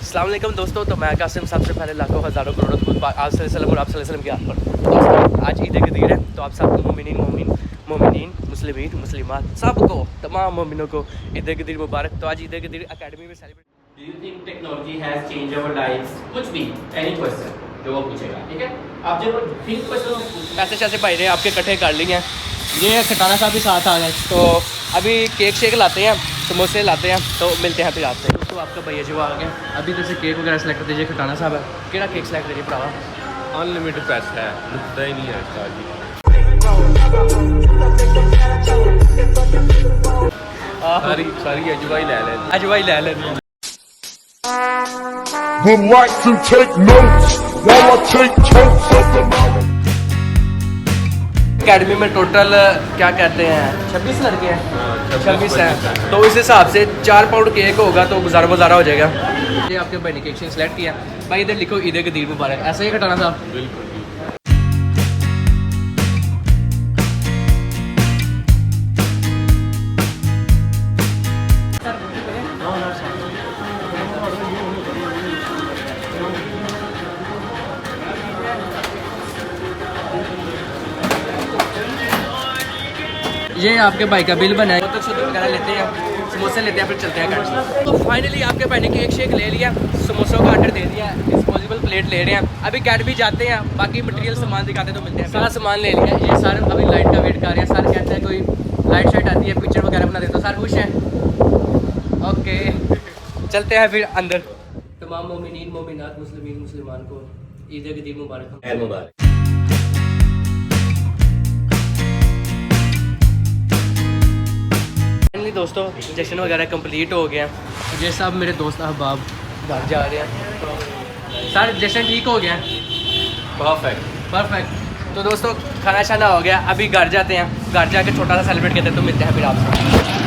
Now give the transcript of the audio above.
अस्सलाम वालेकुम दोस्तों। तो मैं कासिम सबसे पहले लाखों हज़ारों करोड़ों खुद आप सल्लल्लाहु और आप सल्लल्लाहु के हाथ पर दोस्तों आज ईद गिदीर है। तो आप सबको मोमिनीन मुस्लिमीन मुस्लिमात सबको तमाम मोमिनों को ईद गिदीर मुबारक। तो आज ईद गिदीर एकेडमी में celebrate. Do you think technology has changed our lives? कुछ भी, any question जो वो पूछेगा, ठीक है? आप जब फिर क्वेश्चन पैसे शैसे भाई ने आपके इकट्ठे कर लिए हैं। ये खटाना साहब भी साथ आ गए। तो अभी केक शेक लाते हैं, समोसे लाते हैं, तो मिलते हैं फिर आपसे। तो आपका भैया जी वो आ गए। अभी तो से केक वगैरह सेलेक्ट कर दीजिए। खटाना साहब है केड़ा केक सेलेक्ट करिए भरावा। अनलिमिटेड पैसा है, रुकता ही नहीं है इसका जी। सारी अजवाई ले लें। अजवाई ले लें। Would like to take notes while I take totes of the knowledge. Academy में टोटल क्या कहते हैं 26 लड़के हैं। 26 हैं। तो इस हिसाब से 4 पाउंड केक होगा तो गुजारा हो जाएगा। ये आपके भाई ने केक सेलेक्ट किया। भाई इधर लिखो ईद गिदीर मुबारक। ऐसा ही खटाना साहब। बिल्कुल। ये आपके भाई का बिल बना है। तो शुद्ध वगैरह लेते हैं, समोसे लेते हैं, फिर चलते हैं घर। तो फाइनली आपके भाई ने केक शेक ले लिया, समोसों का ऑर्डर दे दिया, डिस्पोजेबल प्लेट ले रहे हैं। अभी अकेडमी जाते हैं, बाकी मटेरियल सामान दिखाते तो मिलते हैं। सारा सामान ले लिया। ये सर अभी लाइट का वेट कर रहे हैं। सर कहते हैं कोई लाइट शाइट आती है, पिक्चर वगैरह बना देते। तो सर खुश हैं? ओके चलते हैं फिर अंदर। तमाम मोमिनीन मोमिनात मुस्लिमीन मुसलमान को ईद गिदीर मुबारक। फाइनली दोस्तों जश्न वगैरह कंप्लीट हो गया। ये सब मेरे दोस्त अहबाब घर जा रहे हैं। सर जश्न ठीक हो गया? परफेक्ट। तो दोस्तों खाना शाना हो गया, अभी घर जाते हैं। घर जाके छोटा सा सेलिब्रेट करते हैं। तो मिलते हैं फिर आपसे।